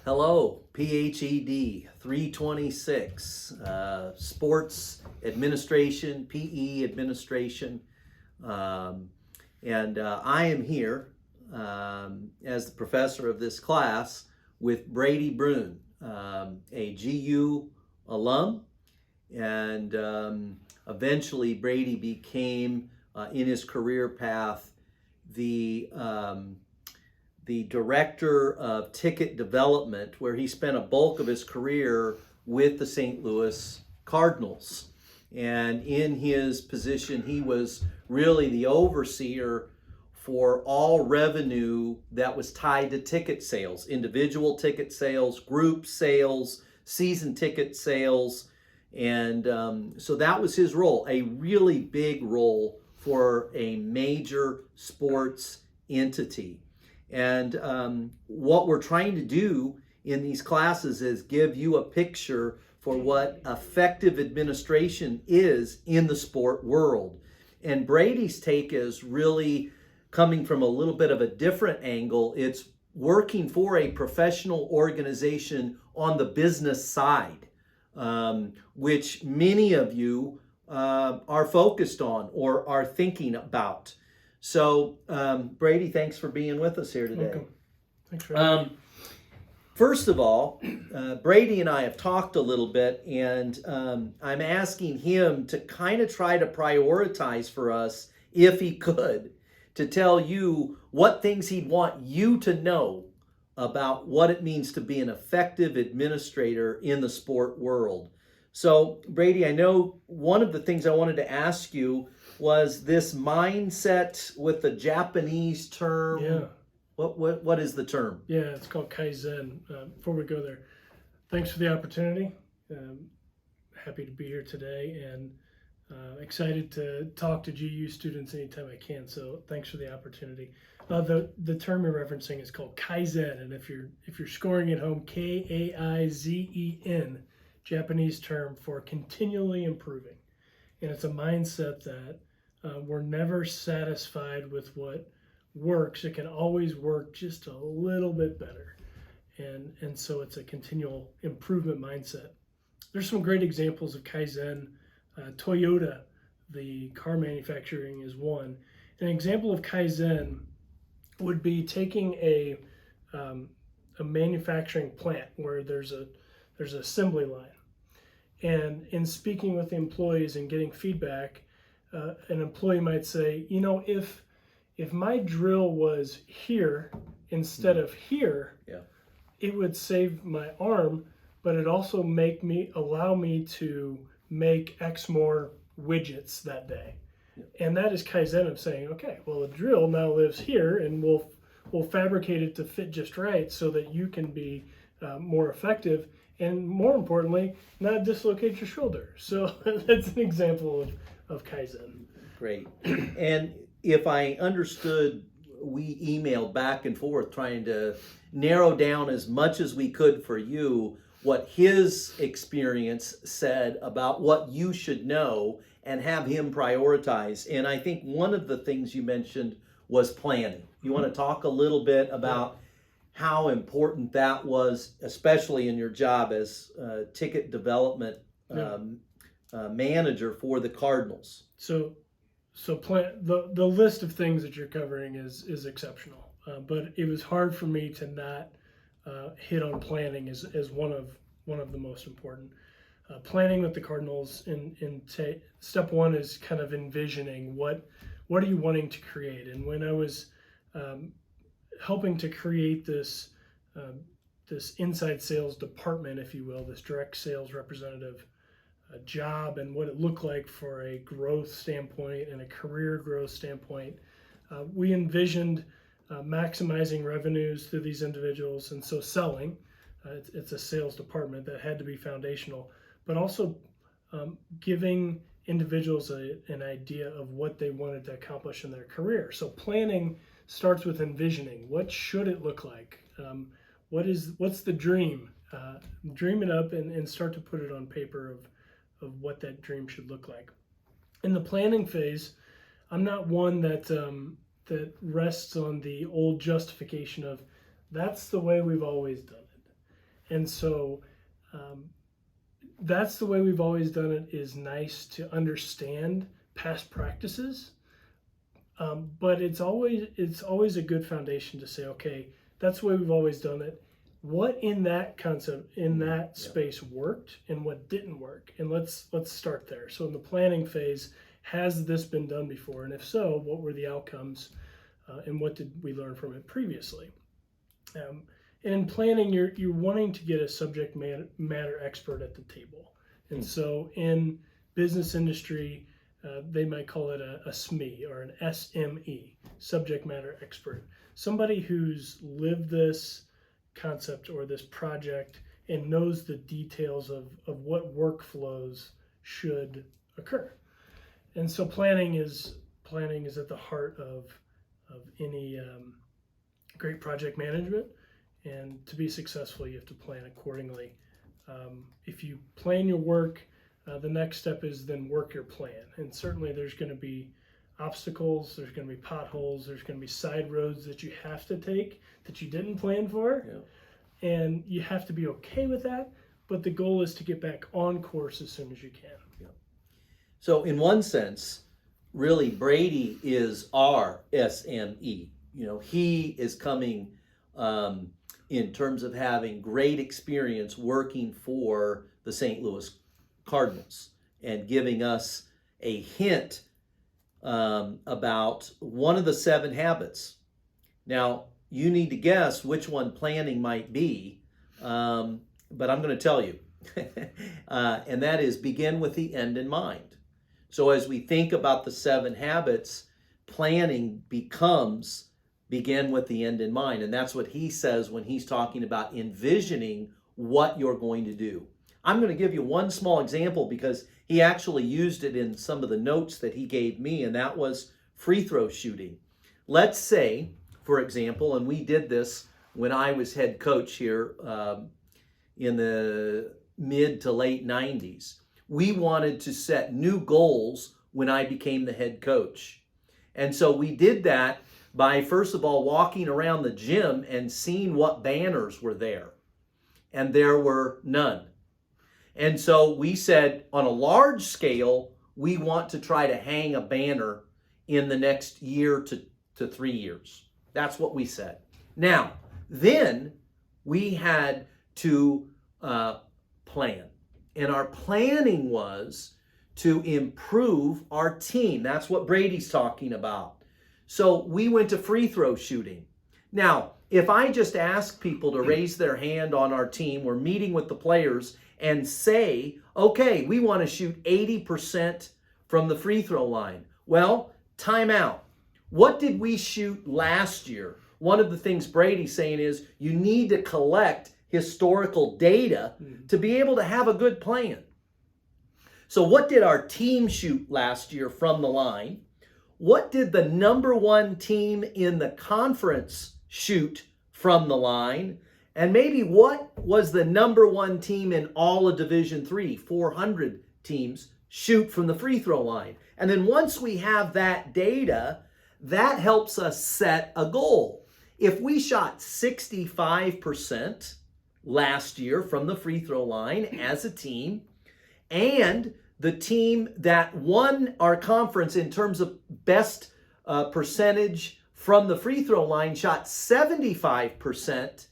Hello, PHED 326, Sports Administration, PE Administration. And I am here as the professor of this class with Brady Bruhn, a GU alum. And eventually Brady became, in his career path, the director of ticket development, where he spent a bulk of his career with the St. Louis Cardinals. And in his position, he was really the overseer for all revenue that was tied to ticket sales, individual ticket sales, group sales, season ticket sales. And so that was his role, a really big role for a major sports entity. And what we're trying to do in these classes is give you a picture for what effective administration is in the sport world. And Brady's take is really coming from a little bit of a different angle. It's working for a professional organization on the business side, which many of you are focused on or are thinking about. So, Brady, thanks for being with us here today. Welcome. Thanks for having me. First of all, Brady and I have talked a little bit, and I'm asking him to kind of try to prioritize for us, if he could, to tell you what things he'd want you to know about what it means to be an effective administrator in the sport world. So, Brady, I know one of the things I wanted to ask you was this mindset with the Japanese term. Yeah. What is the term? Yeah, it's called Kaizen. Before we go there, thanks for the opportunity. Happy to be here today and excited to talk to GU students anytime I can. So thanks for the opportunity. The term you're referencing is called Kaizen, and if you're scoring at home, Kaizen, Japanese term for continually improving. And it's a mindset that we're never satisfied with what works. It can always work just a little bit better. And so it's a continual improvement mindset. There's some great examples of Kaizen. Toyota, the car manufacturing, is one. An example of Kaizen would be taking a manufacturing plant where there's an assembly line. And in speaking with the employees and getting feedback, an employee might say, if my drill was here instead of here, it would save my arm, but it also allow me to make X more widgets that day. And that is Kaizen of saying, okay, well, the drill now lives here, and we'll fabricate it to fit just right so that you can be more effective. And more importantly, not dislocate your shoulder. So that's an example of Kaizen. Great. And if I understood, we emailed back and forth trying to narrow down as much as we could for you what his experience said about what you should know and have him prioritize. And I think one of the things you mentioned was planning. You want to talk a little bit about how important that was, especially in your job as ticket development manager for the Cardinals. So the list of things that you're covering is exceptional, but it was hard for me to not hit on planning as one of the most important. Planning with the Cardinals step one is kind of envisioning what are you wanting to create. And when I was helping to create this inside sales department, if you will, this direct sales representative job, and what it looked like for a growth standpoint and a career growth standpoint, we envisioned maximizing revenues through these individuals. And so selling, it's a sales department that had to be foundational, but also giving individuals an idea of what they wanted to accomplish in their career. So planning starts with envisioning. What should it look like? What's the dream? Dream it up and start to put it on paper of what that dream should look like. In the planning phase, I'm not one that rests on the old justification of that's the way we've always done it. And so that's the way we've always done it. Is nice to understand past practices, but it's always a good foundation to say, okay, that's the way we've always done it. What in that concept, in that space worked and what didn't work, and let's start there. So in the planning phase, has this been done before, and if so, what were the outcomes, and what did we learn from it previously? And in planning, you're wanting to get a subject matter expert at the table, and so in business industry, they might call it a SME or an SME, subject matter expert, somebody who's lived this concept or this project and knows the details of what workflows should occur. And so planning is at the heart of any great project management. And to be successful, you have to plan accordingly. If you plan your work, the next step is then work your plan. And certainly there's going to be obstacles, there's going to be potholes, there's going to be side roads that you have to take that you didn't plan for. Yeah. And you have to be okay with that. But the goal is to get back on course as soon as you can. Yeah. So in one sense, really Brady is our SME. He is coming in terms of having great experience working for the St. Louis Cardinals and giving us a hint about one of the 7 habits. Now, you need to guess which one planning might be, but I'm going to tell you. And that is begin with the end in mind. So as we think about the 7 habits, planning becomes begin with the end in mind. And that's what he says when he's talking about envisioning what you're going to do. I'm going to give you one small example because he actually used it in some of the notes that he gave me, and that was free throw shooting. Let's say, for example, and we did this when I was head coach here in the mid to late 90s. We wanted to set new goals when I became the head coach. And so we did that by, first of all, walking around the gym and seeing what banners were there. And there were none. And so we said, on a large scale, we want to try to hang a banner in the next year to 3 years. That's what we said. Now, then we had to plan. And our planning was to improve our team. That's what Brady's talking about. So we went to free throw shooting. Now, if I just ask people to raise their hand on our team, we're meeting with the players and say, okay, we want to shoot 80% from the free throw line. Well, time out. What did we shoot last year? One of the things Brady's saying is you need to collect historical data to be able to have a good plan. So what did our team shoot last year from the line? What did the number 1 team in the conference shoot from the line? And maybe what was the number 1 team in all of Division III, 400 teams, shoot from the free throw line? And then once we have that data, that helps us set a goal. If we shot 65% last year from the free throw line as a team, and the team that won our conference in terms of best percentage from the free throw line shot 75%,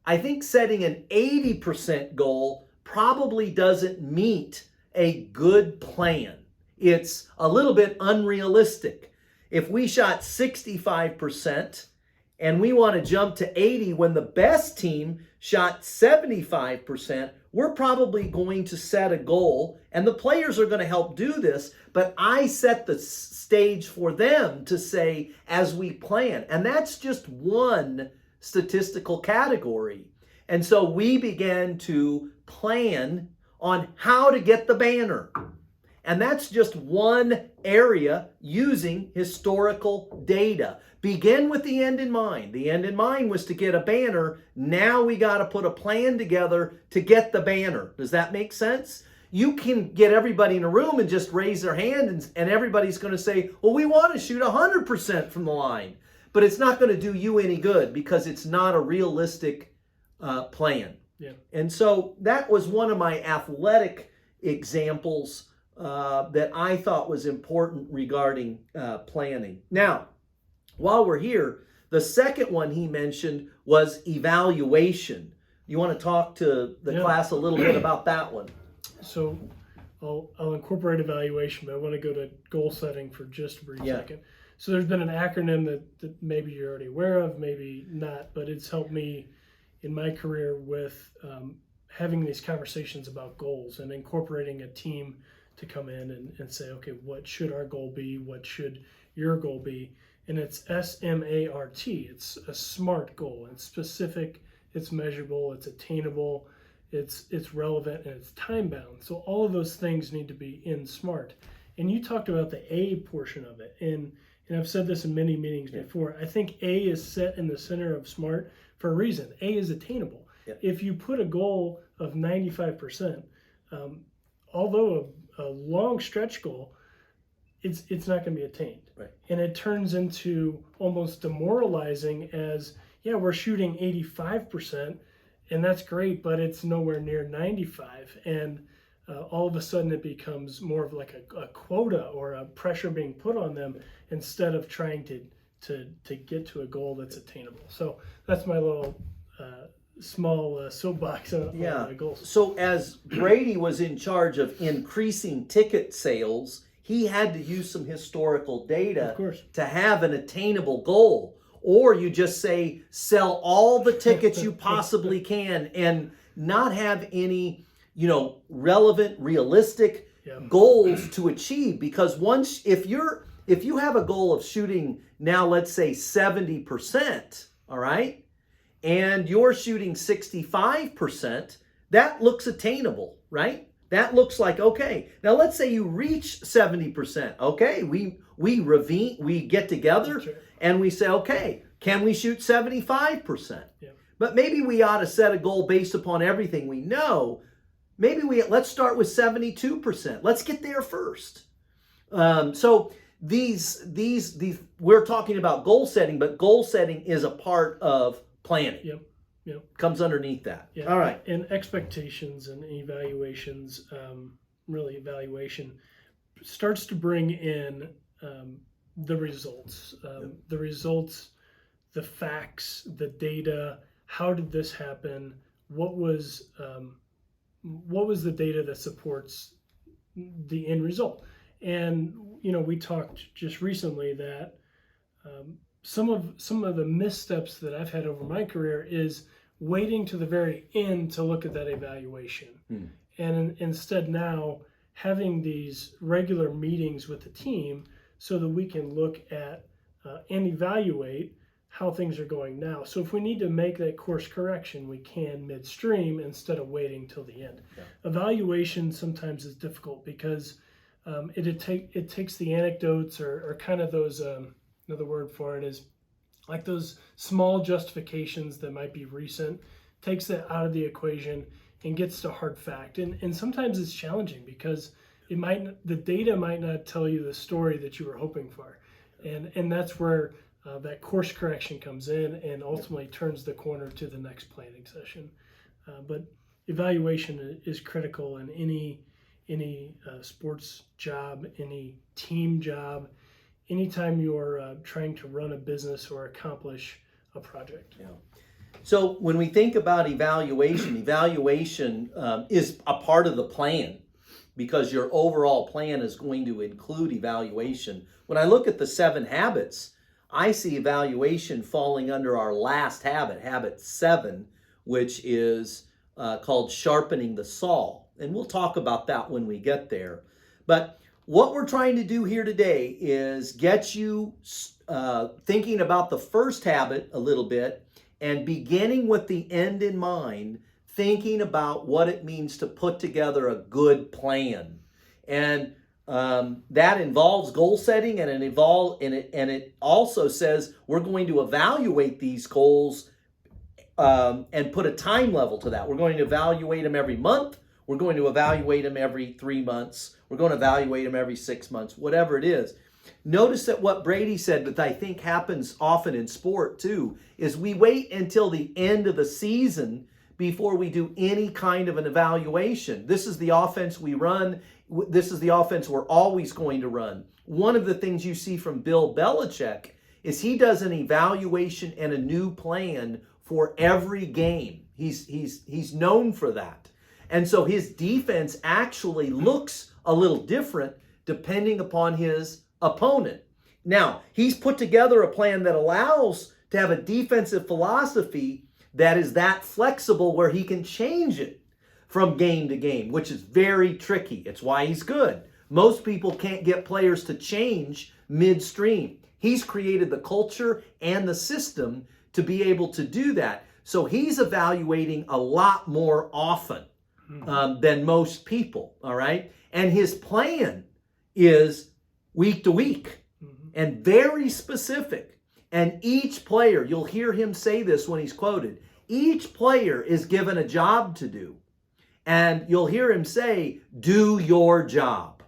I think setting an 80% goal probably doesn't meet a good plan. It's a little bit unrealistic. If we shot 65% and we want to jump to 80 when the best team shot 75%, we're probably going to set a goal, and the players are going to help do this, but I set the stage for them to say as we plan. And that's just one statistical category. And so we began to plan on how to get the banner. And that's just one area using historical data. Begin with the end in mind. The end in mind was to get a banner. Now we got to put a plan together to get the banner. Does that make sense? You can get everybody in a room and just raise their hand and everybody's going to say, well, we want to shoot 100% from the line. But it's not going to do you any good because it's not a realistic plan. Yeah. And so that was one of my athletic examples that I thought was important regarding planning. Now, while we're here, the second one he mentioned was evaluation. You want to talk to the class a little bit about that one? So I'll incorporate evaluation, but I want to go to goal setting for just a brief second. So there's been an acronym that maybe you're already aware of, maybe not, but it's helped me in my career with having these conversations about goals and incorporating a team to come in and say, okay, what should our goal be? What should your goal be? And it's SMART. It's a SMART goal. It's specific, it's measurable, it's attainable, it's relevant, and it's time bound. So all of those things need to be in SMART. And you talked about the A portion of it. And I've said this in many meetings before. I think A is set in the center of SMART for a reason. A is attainable. If you put a goal of 95%, although a long stretch goal, it's not going to be attained. Right. And it turns into almost demoralizing as, yeah, we're shooting 85%, and that's great, but it's nowhere near 95. And all of a sudden it becomes more of like a quota or a pressure being put on them instead of trying to get to a goal that's attainable. So that's my little small soapbox on my goals. So as Brady was in charge of increasing ticket sales, he had to use some historical data to have an attainable goal. Or you just say, sell all the tickets you possibly can and not have any, relevant, realistic goals to achieve. Because once, if you have a goal of shooting now, let's say 70%, all right, and you're shooting 65%, that looks attainable, right? That looks like, okay, now let's say you reach 70%. Okay, we get together and we say, okay, can we shoot 75%? But maybe we ought to set a goal based upon everything we know. Maybe let's start with 72%. Let's get there first. So these we're talking about goal setting, but goal setting is a part of planning. Comes underneath that. All right. And expectations and evaluations, really evaluation starts to bring in the results, the facts, the data. How did this happen? What was the data that supports the end result? And we talked just recently that some of the missteps that I've had over my career is waiting to the very end to look at that evaluation. And instead now having these regular meetings with the team so that we can look at and evaluate how things are going now. So if we need to make that course correction, we can midstream instead of waiting till the end. Evaluation sometimes is difficult because it takes the anecdotes or kind of those, another word for it is like those small justifications that might be recent, takes that out of the equation and gets to hard fact. And sometimes it's challenging because the data might not tell you the story that you were hoping for. And that's where that course correction comes in and ultimately turns the corner to the next planning session. But evaluation is critical in any sports job, any team job, anytime you're trying to run a business or accomplish a project. So when we think about evaluation is a part of the plan because your overall plan is going to include evaluation. When I look at the 7 habits, I see evaluation falling under our last habit 7, which is called sharpening the saw. And we'll talk about that when we get there. But what we're trying to do here today is get you thinking about the first habit a little bit and beginning with the end in mind, thinking about what it means to put together a good plan. And that involves goal setting, and it also says we're going to evaluate these goals and put a time level to that. We're going to evaluate them every month. We're going to evaluate them every 3 months. We're going to evaluate them every 6 months, whatever it is. Notice that what Brady said that I think happens often in sport too is we wait until the end of the season before we do any kind of an evaluation. This is the offense we run. This is the offense we're always going to run. One of the things you see from Bill Belichick is he does an evaluation and a new plan for every game. He's known for that. And so his defense actually looks a little different depending upon his opponent. Now, he's put together a plan that allows to have a defensive philosophy that is that flexible where he can change it from game to game, which is very tricky. It's why he's good. Most people can't get players to change midstream. He's created the culture and the system to be able to do that. So he's evaluating a lot more often than most people, all right? And his plan is week to week and very specific. And each player, you'll hear him say this when he's quoted, each player is given a job to do. And you'll hear him say, do your job.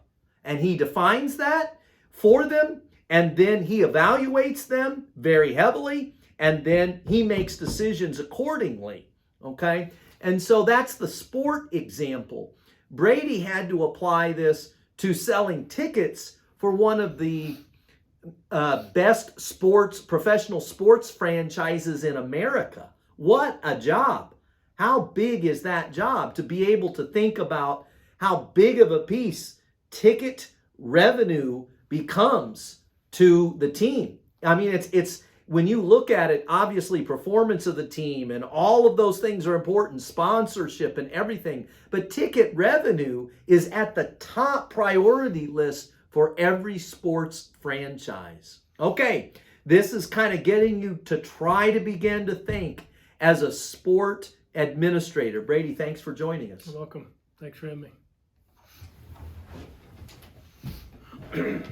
And he defines that for them, and then he evaluates them very heavily, and then he makes decisions accordingly, okay? And so that's the sport example. Brady had to apply this to selling tickets for one of the best professional sports franchises in America. What a job. How big is that job to be able to think about how big of a piece ticket revenue becomes to the team? I mean, it's when you look at it, obviously performance of the team and all of those things are important, sponsorship and everything, but ticket revenue is at the top priority list for every sports franchise. Okay, this is kind of getting you to try to begin to think as a sport administrator. Brady, thanks for joining us. You're welcome. Thanks for having me.